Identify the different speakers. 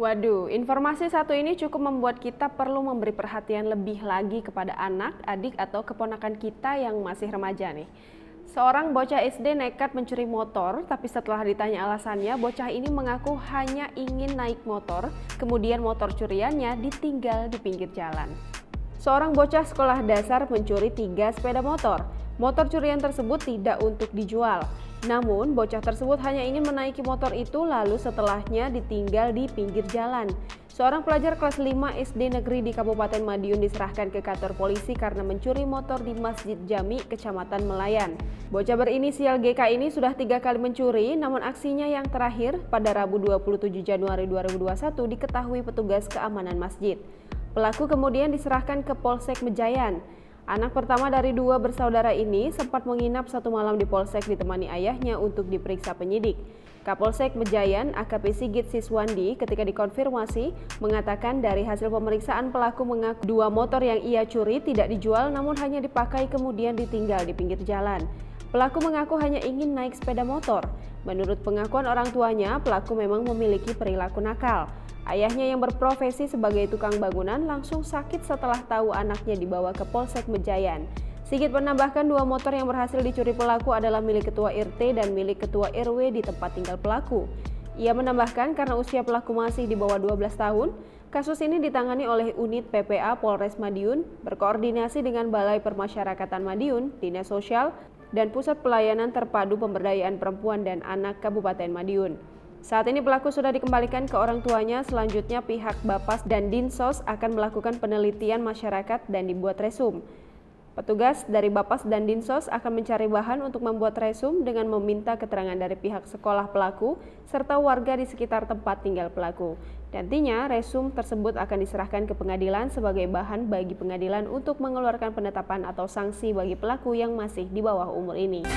Speaker 1: Waduh, informasi satu ini cukup membuat kita perlu memberi perhatian lebih lagi kepada anak, adik, atau keponakan kita yang masih remaja nih. Seorang bocah SD nekat mencuri motor, tapi setelah ditanya alasannya, bocah ini mengaku hanya ingin naik motor, kemudian motor curiannya ditinggal di pinggir jalan. Seorang bocah sekolah dasar mencuri 3 sepeda motor. Motor curian tersebut tidak untuk dijual. Namun, bocah tersebut hanya ingin menaiki motor itu lalu setelahnya ditinggal di pinggir jalan. Seorang pelajar kelas 5 SD negeri di Kabupaten Madiun diserahkan ke kantor polisi karena mencuri motor di Masjid Jami, Kecamatan Melayan. Bocah berinisial GK ini sudah 3 kali mencuri, namun aksinya yang terakhir pada Rabu 27 Januari 2021 diketahui petugas keamanan masjid. Pelaku kemudian diserahkan ke Polsek Mejayan. Anak pertama dari 2 bersaudara ini sempat menginap 1 malam di Polsek ditemani ayahnya untuk diperiksa penyidik. Kapolsek Mejayan AKP Sigit Siswandi ketika dikonfirmasi mengatakan dari hasil pemeriksaan pelaku mengaku 2 motor yang ia curi tidak dijual namun hanya dipakai kemudian ditinggal di pinggir jalan. Pelaku mengaku hanya ingin naik sepeda motor. Menurut pengakuan orang tuanya, pelaku memang memiliki perilaku nakal. Ayahnya yang berprofesi sebagai tukang bangunan langsung sakit setelah tahu anaknya dibawa ke Polsek Mejayan. Sigit menambahkan 2 motor yang berhasil dicuri pelaku adalah milik ketua RT dan milik ketua RW di tempat tinggal pelaku. Ia menambahkan karena usia pelaku masih di bawah 12 tahun, kasus ini ditangani oleh unit PPA Polres Madiun berkoordinasi dengan Balai Permasyarakatan Madiun, Dinas Sosial, dan Pusat Pelayanan Terpadu Pemberdayaan Perempuan dan Anak Kabupaten Madiun. Saat ini pelaku sudah dikembalikan ke orang tuanya, selanjutnya pihak Bapas dan Dinsos akan melakukan penelitian masyarakat dan dibuat resum. Petugas dari Bapas dan Dinsos akan mencari bahan untuk membuat resum dengan meminta keterangan dari pihak sekolah pelaku serta warga di sekitar tempat tinggal pelaku. Nantinya resum tersebut akan diserahkan ke pengadilan sebagai bahan bagi pengadilan untuk mengeluarkan penetapan atau sanksi bagi pelaku yang masih di bawah umur ini.